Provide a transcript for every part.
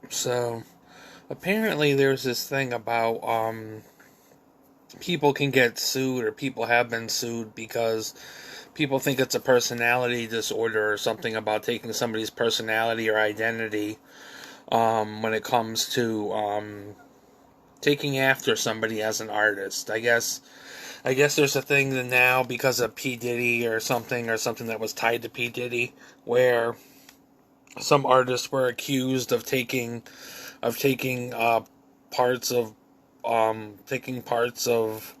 So apparently there's this thing about people can get sued, or people have been sued because people think it's a personality disorder or something about taking somebody's personality or identity, when it comes to taking after somebody as an artist. I guess there's a thing that now, because of P Diddy or something that was tied to P Diddy, where some artists were accused of taking parts of taking parts of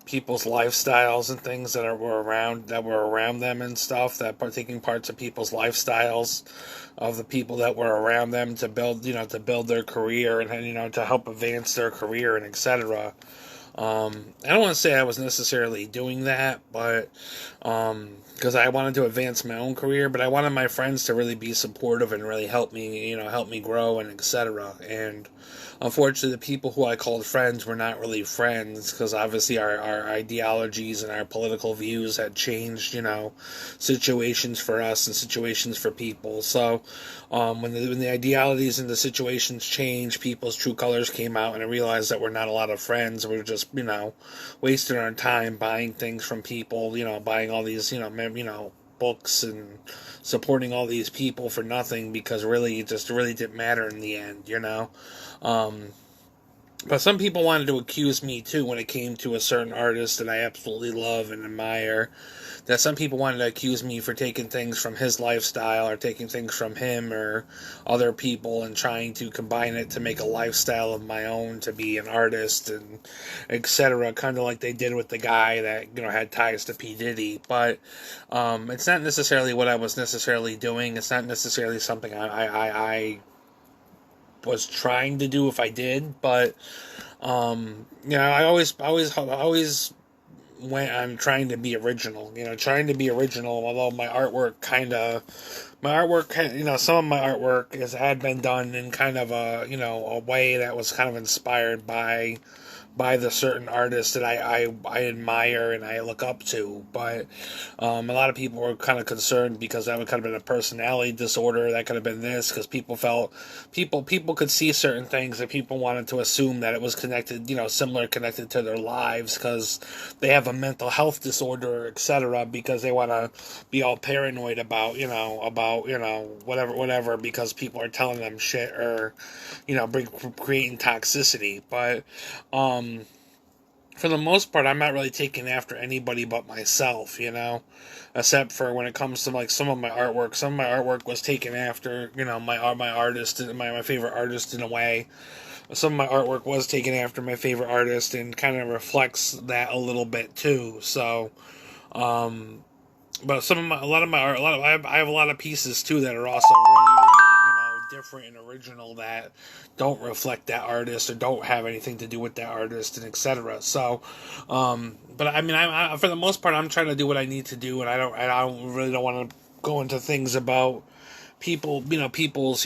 people's lifestyles and things that were around them and stuff, that taking parts of people's lifestyles of the people that were around them to build their career, and to help advance their career, and etc. I don't want to say I was necessarily doing that, but because I wanted to advance my own career, but I wanted my friends to really be supportive and really help me grow, and etc. And unfortunately, the people who I called friends were not really friends, because obviously our ideologies and our political views had changed, situations for us and situations for people. So when the ideologies and the situations changed, people's true colors came out, and I realized that we're not a lot of friends. We're just, wasting our time buying things from people, buying all these, books, and supporting all these people for nothing, because really it just really didn't matter in the end. Um, but some people wanted to accuse me too when it came to a certain artist that I absolutely love and admire. That some people wanted to accuse me for taking things from his lifestyle, or taking things from him or other people, and trying to combine it to make a lifestyle of my own to be an artist, and etc. Kind of like they did with the guy that had ties to P Diddy. But it's not necessarily what I was necessarily doing. It's not necessarily something I was trying to do if I did, but I always went on trying to be original. Trying to be original. Although some of my artwork had been done in kind of a way that was kind of inspired by the certain artists that I admire and I look up to. But a lot of people were kind of concerned, because that would kind of been a personality disorder. That could have been this, because people could see certain things, and people wanted to assume that it was connected, similar connected to their lives, because they have a mental health disorder, etc. Because they want to be all paranoid about whatever, because people are telling them shit, or creating toxicity. But for the most part, I'm not really taking after anybody but myself, except for when it comes to like some of my artwork. Some of my artwork was taken after, my artist, my favorite artist in a way. Some of my artwork was taken after my favorite artist, and kind of reflects that a little bit too. So, but a lot of my art, I have a lot of pieces too that are also really, different and original, that don't reflect that artist, or don't have anything to do with that artist, and etc. So, but I mean, for the most part, I'm trying to do what I need to do, and I really don't want to go into things about people, people's,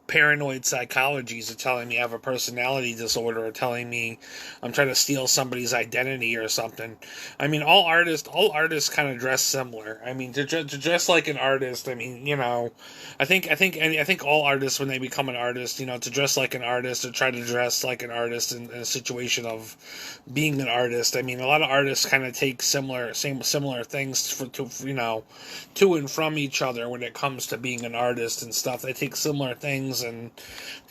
paranoid psychologies are telling me I have a personality disorder, or telling me I'm trying to steal somebody's identity or something. I mean, all artists kind of dress similar. I mean, to dress like an artist. I mean, I think all artists, when they become an artist, to dress like an artist, or try to dress like an artist in a situation of being an artist. I mean, a lot of artists kind of take similar things to and from each other when it comes to being an artist and stuff. They take similar things and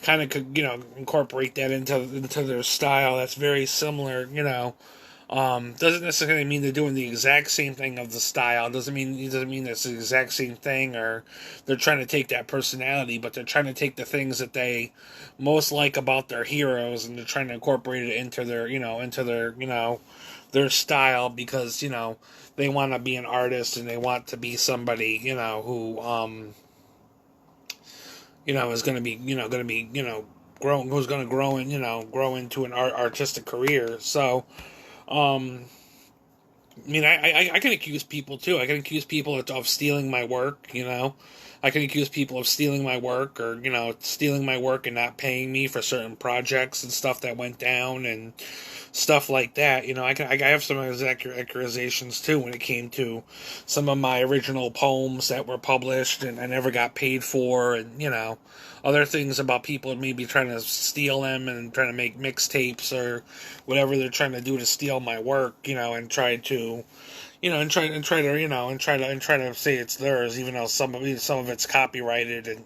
kind of could incorporate that into their style. That's very similar. Doesn't necessarily mean they're doing the exact same thing of the style. It doesn't mean it's the exact same thing, or they're trying to take that personality, but they're trying to take the things that they most like about their heroes, and they're trying to incorporate it into their style, because they want to be an artist, and they want to be somebody who is going to be who's going to grow into an artistic career. So I mean, I can accuse people too. I can accuse people of stealing my work. I can accuse people of stealing my work, or stealing my work and not paying me for certain projects and stuff that went down and stuff like that. I have some accusations too when it came to some of my original poems that were published and I never got paid for, and other things about people maybe trying to steal them and trying to make mixtapes or whatever they're trying to do to steal my work, and try to try to say it's theirs, even though some of it's copyrighted and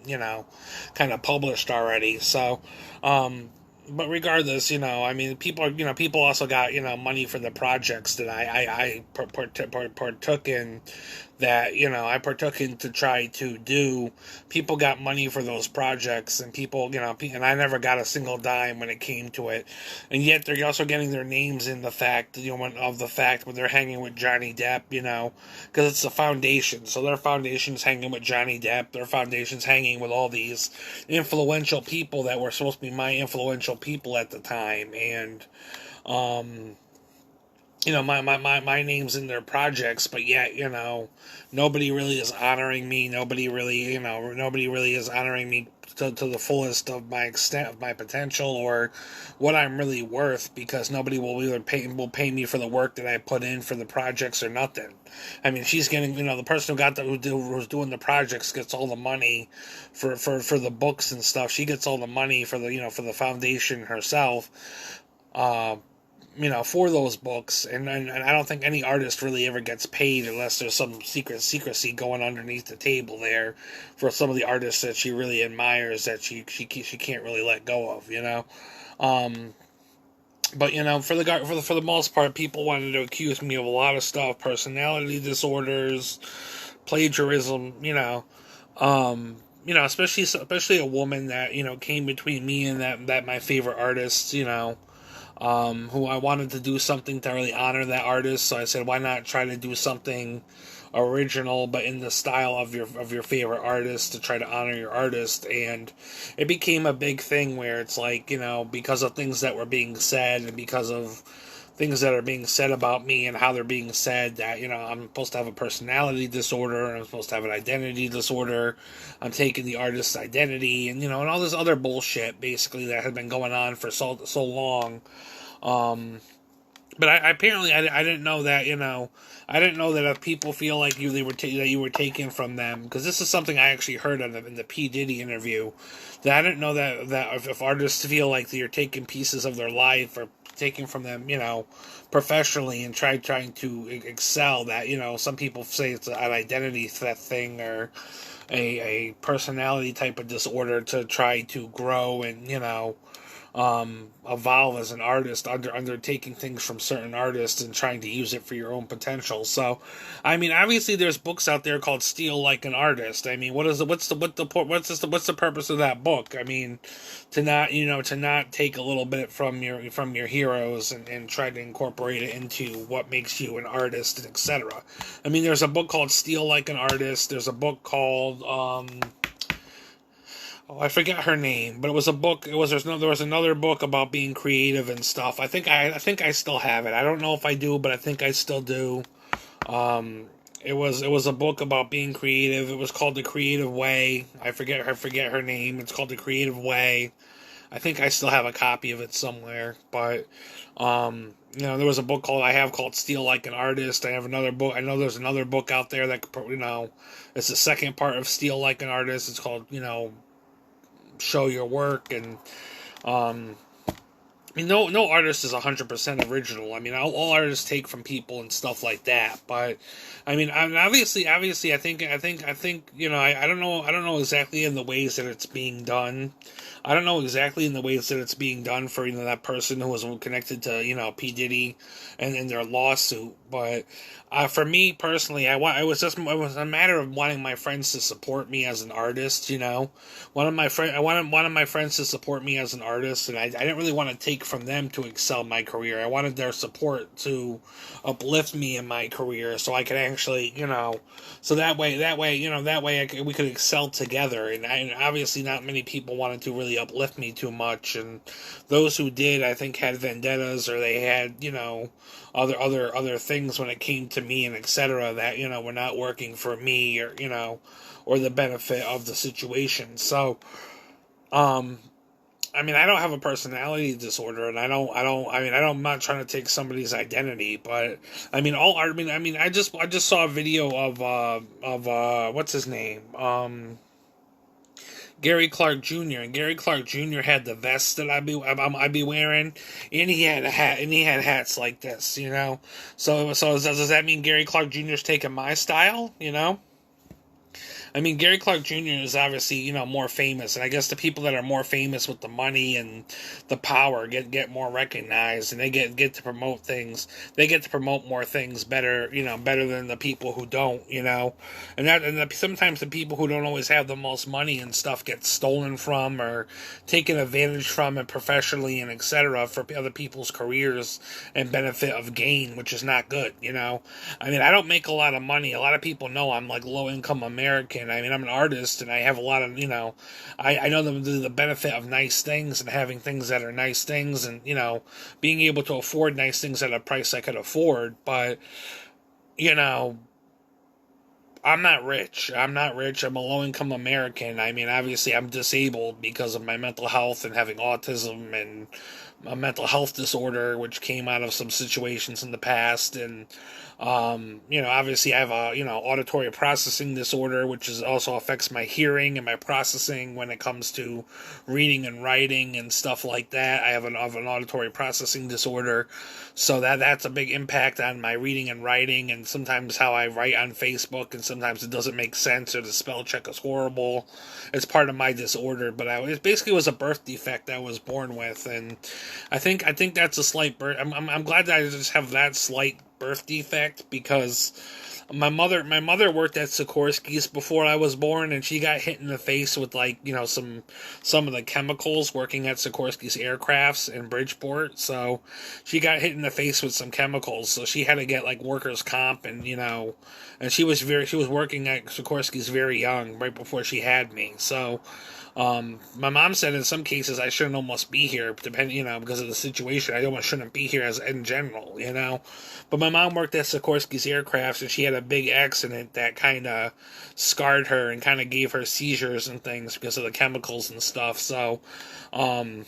kind of published already. So, but regardless, I mean, people also got money for the projects that I partook in. That I partook in to try to do. People got money for those projects, and and I never got a single dime when it came to it. And yet they're also getting their names in the fact, of the fact when they're hanging with Johnny Depp, because it's a foundation. So their foundation's hanging with Johnny Depp. Their foundation's hanging with all these influential people that were supposed to be my influential people at the time, and my name's in their projects, but yet, nobody really is honoring me. Nobody really is honoring me to the fullest of my extent of my potential or what I'm really worth, because nobody will pay me for the work that I put in for the projects or nothing. I mean, she's getting, the person who's doing the projects gets all the money for the books and stuff. She gets all the money for for the foundation herself. For those books, and I don't think any artist really ever gets paid unless there's some secrecy going underneath the table there for some of the artists that she really admires that she can't really let go of, But for the most part, people wanted to accuse me of a lot of stuff: personality disorders, plagiarism, especially a woman that came between me and that my favorite artist, who I wanted to do something to really honor that artist. So I said, why not try to do something original, but in the style of your favorite artist, to try to honor your artist. And it became a big thing where it's like, because of things that were being said and because of things that are being said about me and how they're being said, that I'm supposed to have a personality disorder, I'm supposed to have an identity disorder, I'm taking the artist's identity, and and all this other bullshit basically that had been going on for so long. But I didn't know that I didn't know that if people feel like that you were taken from them, because this is something I actually heard in the P Diddy interview, that I didn't know that if artists feel like that you're taking pieces of their life or taking from them, professionally, and trying to excel, that some people say it's an identity theft thing or a personality type of disorder to try to grow and evolve as an artist, undertaking things from certain artists and trying to use it for your own potential. So, I mean, obviously, there's books out there called "Steal Like an Artist." I mean, what's the purpose of that book? I mean, to not take a little bit from your heroes and try to incorporate it into what makes you an artist, etc. I mean, there's a book called "Steal Like an Artist." There's a book called I forget her name, but it was a book. There was another book about being creative and stuff. I think I still have it. I don't know if I do, but I think I still do. It was a book about being creative. It was called The Creative Way. I forget her name. It's called The Creative Way. I think I still have a copy of it somewhere, but there was a book called "Steal Like an Artist." I have another book. I know there's another book out there that it's the second part of "Steal Like an Artist." It's called Show Your Work. And I mean, no artist is 100% original. I mean, all artists take from people and stuff like that. But I mean, obviously, I think I don't know exactly in the ways that it's being done. I don't know exactly in the ways that it's being done for that person who was connected to P Diddy and their lawsuit. But for me personally, it was a matter of wanting my friends to support me as an artist. I wanted one of my friends to support me as an artist, and I didn't really want to take from them to excel my career. I wanted their support to uplift me in my career, so I could actually, so that way we could excel together. And obviously, not many people wanted to really uplift me too much, and those who did, I think, had vendettas, or they had, other things things when it came to me and etc. that, were not working for me, or, or the benefit of the situation. So, I mean, I don't have a personality disorder, and I'm not trying to take somebody's identity, but I mean, I just saw a video of what's his name, Gary Clark Jr. And Gary Clark Jr. had the vest that I'd be wearing, and he had a hat, and he had hats like this, So does that mean Gary Clark Jr. is taking my style, I mean, Gary Clark Jr. is obviously, more famous, and I guess the people that are more famous with the money and the power get more recognized, and they get to promote things. They get to promote more things better, better than the people who don't, sometimes the people who don't always have the most money and stuff get stolen from or taken advantage from, and professionally and etc. for other people's careers and benefit of gain, which is not good, I mean, I don't make a lot of money. A lot of people know I'm like low income American. I mean, I'm an artist, and I have a lot of, I know the benefit of nice things and having things that are nice things, and, being able to afford nice things at a price I could afford. But, I'm not rich. I'm a low income American. I mean, obviously, I'm disabled because of my mental health and having autism and a mental health disorder, which came out of some situations in the past. And, obviously I have a, auditory processing disorder, which also affects my hearing and my processing when it comes to reading and writing and stuff like that. I have an auditory processing disorder. So that's a big impact on my reading and writing, and sometimes how I write on Facebook, and sometimes it doesn't make sense, or the spell check is horrible. It's part of my disorder, but it basically was a birth defect I was born with, and I think that's a slight birth. I'm glad that I just have that slight birth defect, because my mother worked at Sikorsky's before I was born, and she got hit in the face with some of the chemicals working at Sikorsky's aircrafts in Bridgeport. So she got hit in the face with some chemicals, so she had to get workers' comp, and and she was working at Sikorsky's very young, right before she had me. So my mom said in some cases I shouldn't almost be here, depending, because of the situation. I almost shouldn't be here as in general, But my mom worked at Sikorsky's aircrafts, and she had a big accident that kind of scarred her and kind of gave her seizures and things because of the chemicals and stuff. So, I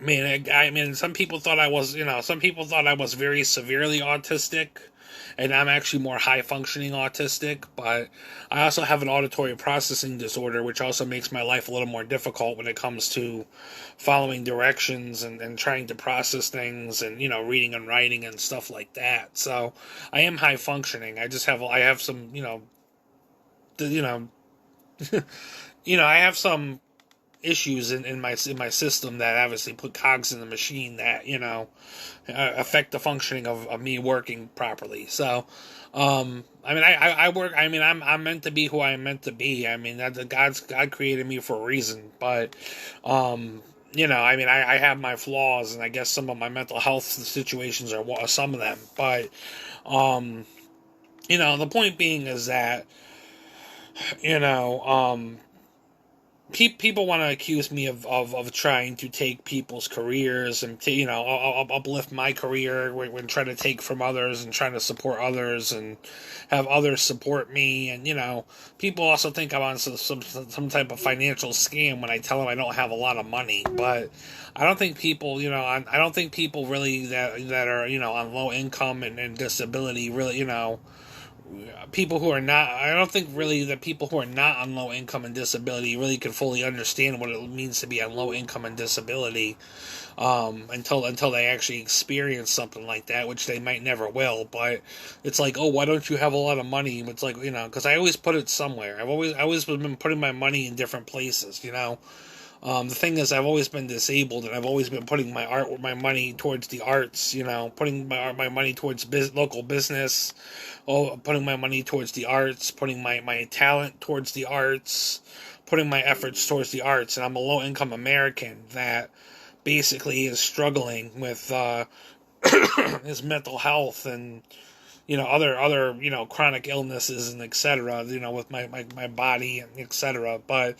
mean, some people thought I was, very severely autistic, and I'm actually more high functioning autistic, but I also have an auditory processing disorder, which also makes my life a little more difficult when it comes to following directions and trying to process things, and, reading and writing and stuff like that. So I am high functioning. I have some, I have some issues in my system that obviously put cogs in the machine that affect the functioning of me working properly. So I mean, I work. I mean, I'm meant to be who I'm meant to be. I mean, that God created me for a reason. But I mean, I have my flaws, and I guess some of my mental health situations are some of them. But the point being is that you know people want to accuse me of trying to take people's careers and uplift my career when trying to take from others and trying to support others and have others support me. And people also think I'm on some type of financial scam when I tell them I don't have a lot of money. But I don't think people I don't think people really that are on low income and disability really people who are not, I don't think really that people who are not on low income and disability really can fully understand what it means to be on low income and disability until they actually experience something like that, which they might never will. But it's like, oh, why don't you have a lot of money? It's like, because I always put it somewhere. I've always been putting my money in different places. The thing is, I've always been disabled, and I've always been putting my money towards the arts. Putting my money towards local business. Putting my money towards the arts. Putting my talent towards the arts. Putting my efforts towards the arts. And I'm a low income American that basically is struggling with his mental health and other chronic illnesses and etc. With my body and etc. But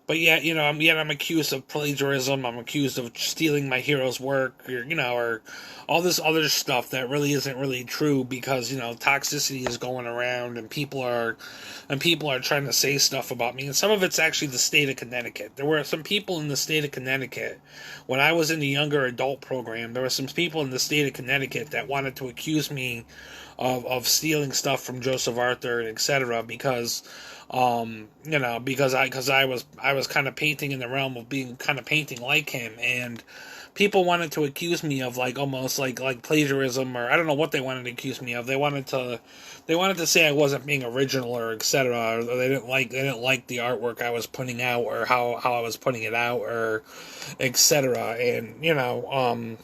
but yet, I'm accused of plagiarism. I'm accused of stealing my hero's work, or all this other stuff that really isn't really true because toxicity is going around and people are trying to say stuff about me. And some of it's actually the state of Connecticut. There were some people in the state of Connecticut when I was in the younger adult program. There were some people in the state of Connecticut that wanted to accuse me of stealing stuff from Joseph Arthur and etc. because because I was kind of painting in the realm of being kind of painting like him, and people wanted to accuse me of almost like plagiarism, or I don't know what they wanted to accuse me of. They wanted to say I wasn't being original or etc. Or they didn't like the artwork I was putting out or how I was putting it out or etc. And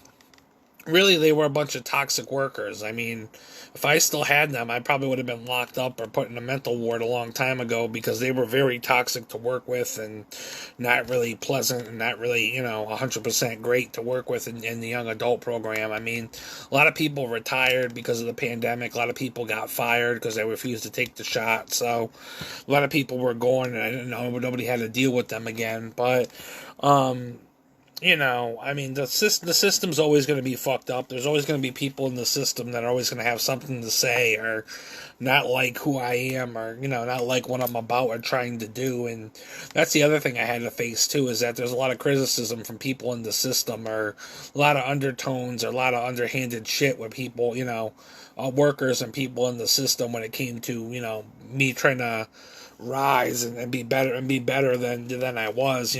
really they were a bunch of toxic workers. I mean, if I still had them, I probably would have been locked up or put in a mental ward a long time ago because they were very toxic to work with and not really pleasant and not really, 100% great to work with in the young adult program. I mean, a lot of people retired because of the pandemic. A lot of people got fired because they refused to take the shot. So a lot of people were going and I didn't know, nobody had to deal with them again. But, I mean, the system's always going to be fucked up. There's always going to be people in the system that are always going to have something to say or not like who I am or, not like what I'm about or trying to do. And that's the other thing I had to face, too, is that there's a lot of criticism from people in the system or a lot of undertones or a lot of underhanded shit with people, workers and people in the system when it came to, me trying to rise and be better than I was,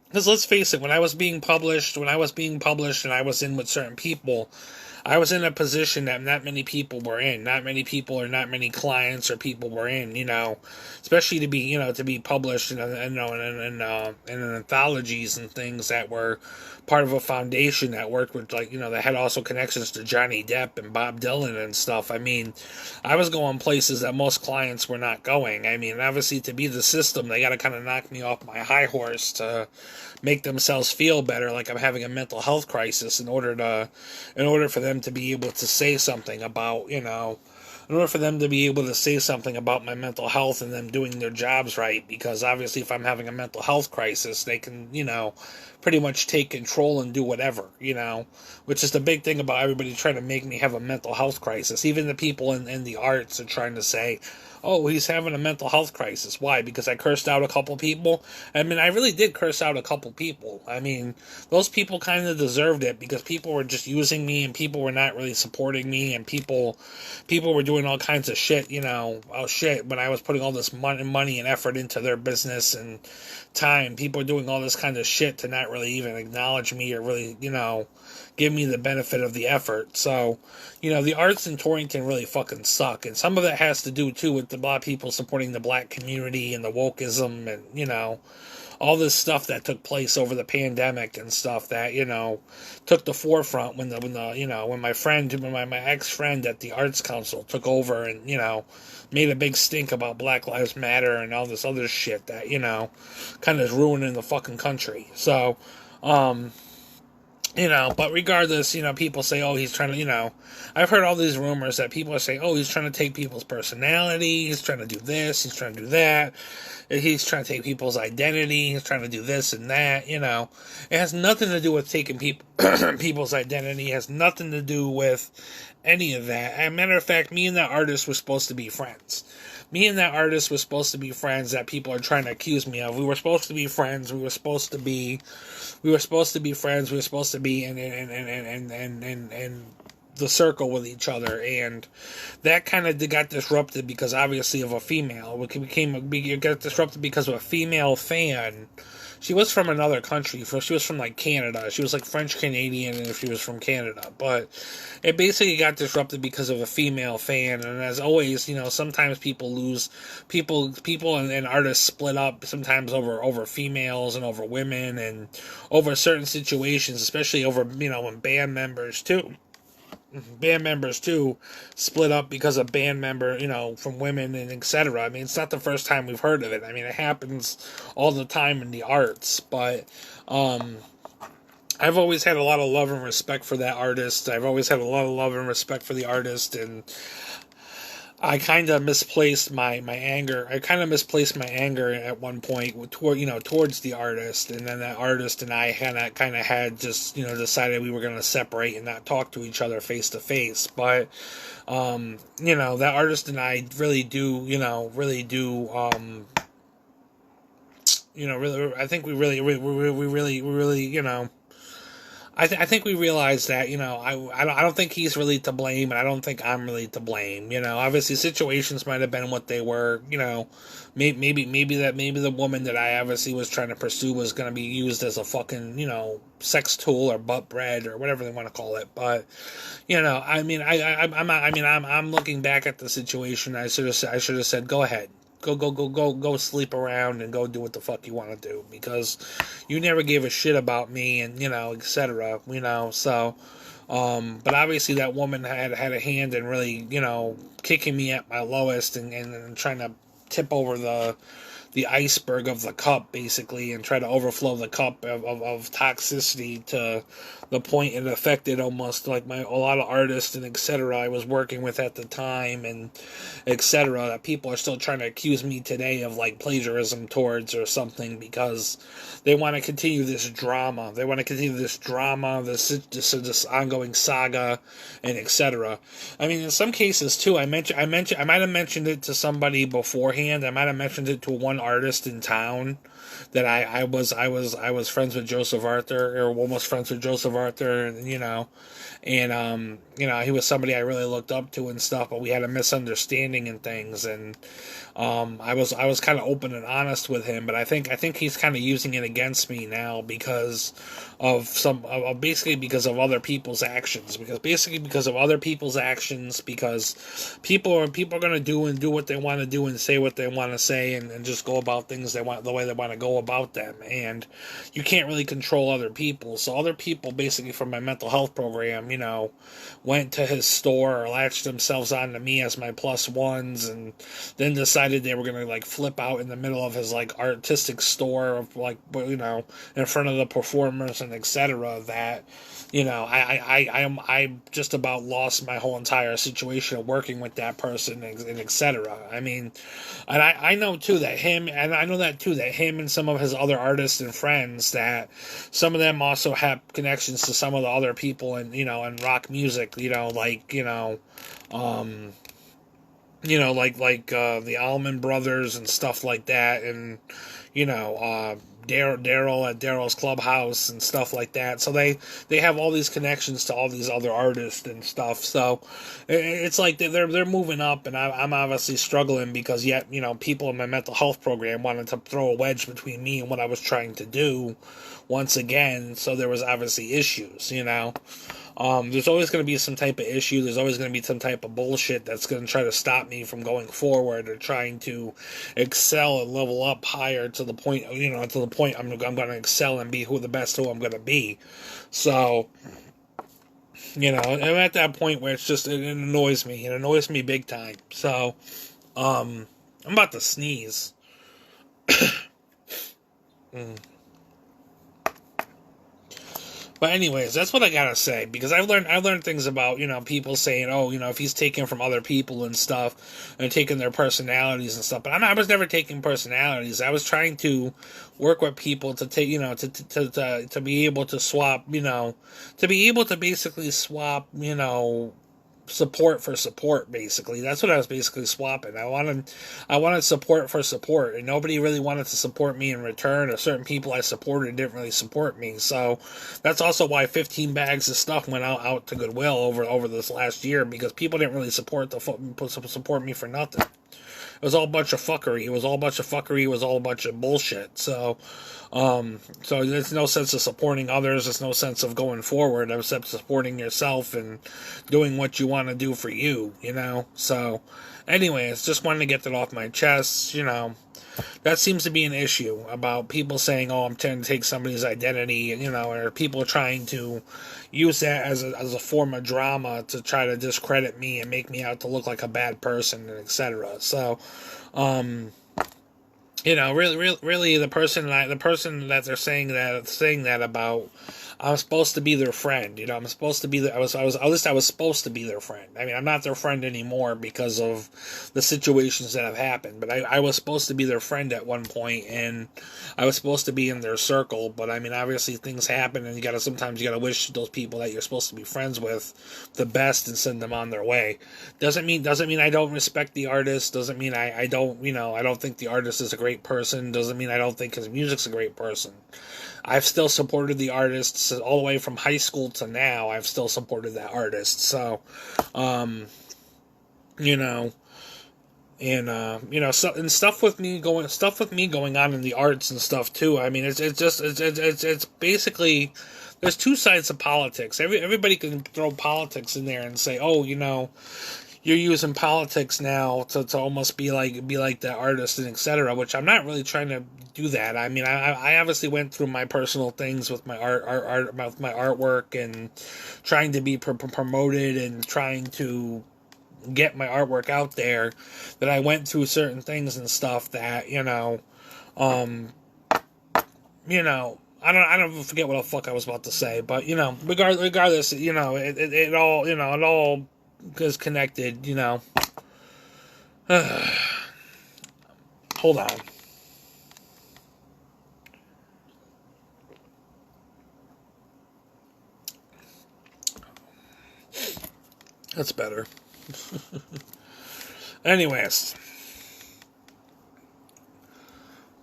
Because let's face it, when I was being published and I was in with certain people, I was in a position that not many people were in. Not many people or not many clients or people were in, especially to be published in anthologies and things that were part of a foundation that worked with, that had also connections to Johnny Depp and Bob Dylan and stuff. I mean, I was going places that most clients were not going. I mean, obviously, to be the system, they got to kind of knock me off my high horse to make themselves feel better, like I'm having a mental health crisis, in order for them to be able to say something about, in order for them to be able to say something about my mental health and them doing their jobs right. Because obviously, if I'm having a mental health crisis, they can, pretty much take control and do whatever, which is the big thing about everybody trying to make me have a mental health crisis. Even the people in the arts are trying to say, oh, he's having a mental health crisis. Why? Because I cursed out a couple people? I mean, I really did curse out a couple people. I mean, those people kind of deserved it because people were just using me and people were not really supporting me and people were doing all kinds of shit, when I was putting all this money and effort into their business and time. People were doing all this kind of shit to not really even acknowledge me or really, give me the benefit of the effort. So, the arts in Torrington really fucking suck. And some of that has to do, too, with a lot of people supporting the black community and the wokeism and, all this stuff that took place over the pandemic and stuff that, took the forefront when my ex-friend at the Arts Council took over and, made a big stink about Black Lives Matter and all this other shit that, kind of is ruining the fucking country. So, but regardless, people say, oh, he's trying to, I've heard all these rumors that people are saying, oh, he's trying to take people's personality, he's trying to do this, he's trying to do that, he's trying to take people's identity, he's trying to do this and that, It has nothing to do with taking people's identity, it has nothing to do with any of that. As a matter of fact, me and that artist were supposed to be friends. Me and that artist were supposed to be friends that people are trying to accuse me of. We were supposed to be friends. We were supposed to be friends. We were supposed to be in the circle with each other, and that kind of got disrupted because obviously of a female. It got disrupted because of a female fan. She was from another country. She was from Canada. She was French Canadian, and she was from Canada. But it basically got disrupted because of a female fan. And as always, sometimes people lose people and artists split up. Sometimes over females and over women and over certain situations, especially over when band members too split up because of band member, from women and etc. I mean, it's not the first time we've heard of it. I mean, it happens all the time in the arts, but I've always had a lot of love and respect for that artist. I've always had a lot of love and respect for the artist, and I kind of misplaced my anger. I kind of misplaced my anger at one point toward towards the artist, and then that artist and I had just decided we were going to separate and not talk to each other face to face. But that artist and I really, I think I think we realized that I don't think he's really to blame, and I don't think I'm really to blame. Obviously situations might have been what they were. Maybe the woman that I obviously was trying to pursue was going to be used as a fucking sex tool or butt bread or whatever they want to call it. But I'm looking back at the situation. I should have said, go ahead. Go sleep around and go do what the fuck you want to do, because you never gave a shit about me, and etc. So but obviously that woman had a hand in really kicking me at my lowest, and trying to tip over the iceberg of the cup, basically, and try to overflow the cup of toxicity to the point it affected almost like a lot of artists and etc. I was working with at the time, and etc. That people are still trying to accuse me today of like plagiarism towards or something, because they want to continue this drama. They want to continue this drama, this ongoing saga, and etc. I mean, in some cases too, I might have mentioned it to somebody beforehand. I might have mentioned it to one artist in town that I was friends with Joseph Arthur, or almost friends with Joseph Arthur, and he was somebody I really looked up to and stuff, but we had a misunderstanding and things, and I was kind of open and honest with him, but I think he's kind of using it against me now because of basically because of other people's actions, because people are going to do what they want to do and say what they want to say, and just go about things the way they want to go about them, and you can't really control other people. So other people, basically from my mental health program, went to his store or latched themselves onto me as my plus ones, and then decided they were going to like flip out in the middle of his like artistic store of like in front of the performers and etc. That I just about lost my whole entire situation of working with that person, and etc. I mean, and I know too that him and some of his other artists and friends, that some of them also have connections to some of the other people in in rock music, the Allman Brothers and stuff like that, and Daryl at Daryl's Clubhouse and stuff like that. So they have all these connections to all these other artists and stuff. So it's like they're moving up, and I'm obviously struggling, because yet people in my mental health program wanted to throw a wedge between me and what I was trying to do once again. So there was obviously issues. There's always going to be some type of issue. There's always going to be some type of bullshit that's going to try to stop me from going forward or trying to excel and level up higher to the point, I'm going to excel and be who I'm going to be. So, I'm at that point where it annoys me. It annoys me big time. So, I'm about to sneeze. But anyways, that's what I gotta say, because I've learned things about people saying, oh, if he's taking from other people and stuff, and taking their personalities and stuff. But I was never taking personalities. I was trying to work with people to take to be able to swap to be able to basically swap support for support. Basically, that's what I was basically swapping. I wanted support for support, and nobody really wanted to support me in return, or certain people I supported didn't really support me. So that's also why 15 bags of stuff went out to Goodwill over this last year, because people didn't really support me for nothing. It was all a bunch of fuckery. It was all a bunch of bullshit. So there's no sense of supporting others. There's no sense of going forward except supporting yourself and doing what you want to do for you, So, anyways, just wanted to get that off my chest, That seems to be an issue about people saying, oh, I'm trying to take somebody's identity, or people trying to use that as a form of drama to try to discredit me and make me out to look like a bad person, and etc. So, really, the person that they're saying that about, I'm supposed to be their friend. I'm supposed to be the, at least I was supposed to be their friend. I mean, I'm not their friend anymore because of the situations that have happened, but I was supposed to be their friend at one point, and I was supposed to be in their circle. But I mean, obviously things happen, and sometimes you gotta wish those people that you're supposed to be friends with the best and send them on their way. Doesn't mean I don't respect the artist. Doesn't mean I don't I don't think the artist is a great person. Doesn't mean I don't think his music's a great person. I've still supported the artists all the way from high school to now. I've still supported that artist. So, you know, and stuff with me going on in the arts and stuff too. I mean, it's basically there's two sides of politics. Everybody can throw politics in there and say, oh, you're using politics now to almost be like that artist and etc. Which I'm not really trying to do that. I mean, I obviously went through my personal things with my with my artwork and trying to be promoted and trying to get my artwork out there. That I went through certain things and stuff that um, I don't forget what the fuck I was about to say, but regardless, it all it all is connected. Hold on. That's better. anyways.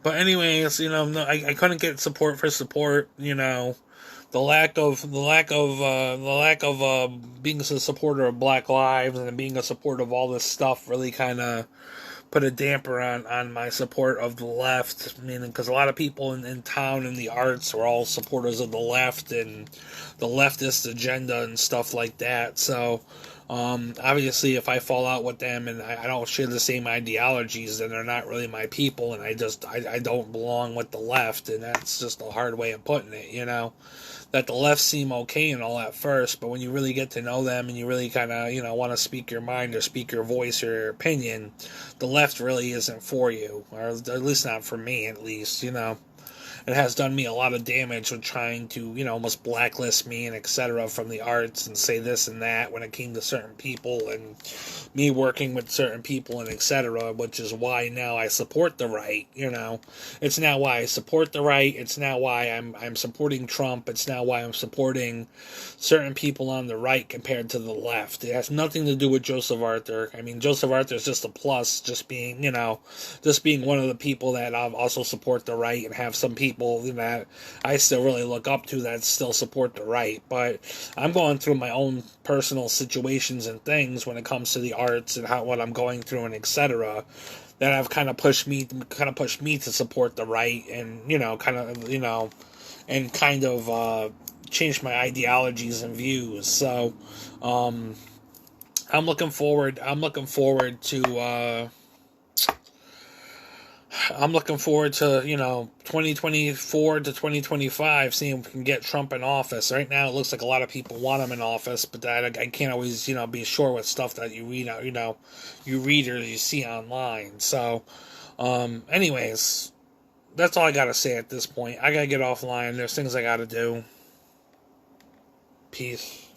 But anyways, no, I couldn't get support for support. The lack of being a supporter of Black Lives and being a supporter of all this stuff really kind of put a damper on my support of the left. Meaning, because a lot of people in town in the arts are all supporters of the left and the leftist agenda and stuff like that. So, obviously, if I fall out with them and I don't share the same ideologies, then they're not really my people, and I don't belong with the left, and that's just a hard way of putting it. That the left seem okay and all at first, but when you really get to know them and you really kind of want to speak your mind or speak your voice or your opinion, the left really isn't for you, or at least not for me. At least it has done me a lot of damage with trying to, almost blacklist me and etc. from the arts and say this and that when it came to certain people and me working with certain people and etc. Which is why now I support the right. It's now why I support the right. It's now why I'm supporting Trump. It's now why I'm supporting certain people on the right compared to the left. It has nothing to do with Joseph Arthur. I mean, Joseph Arthur is just a plus, just being one of the people that also support the right and have some people that I still really look up to that still support the right. But I'm going through my own personal situations and things when it comes to the arts and what I'm going through and etc. that have kind of pushed me to support the right and change my ideologies and views. So I'm looking forward to 2024 to 2025, seeing if we can get Trump in office. Right now, it looks like a lot of people want him in office, but I can't always, be sure with stuff that you read out, you read or you see online. So, anyways, that's all I gotta say at this point. I gotta get offline. There's things I gotta do. Peace.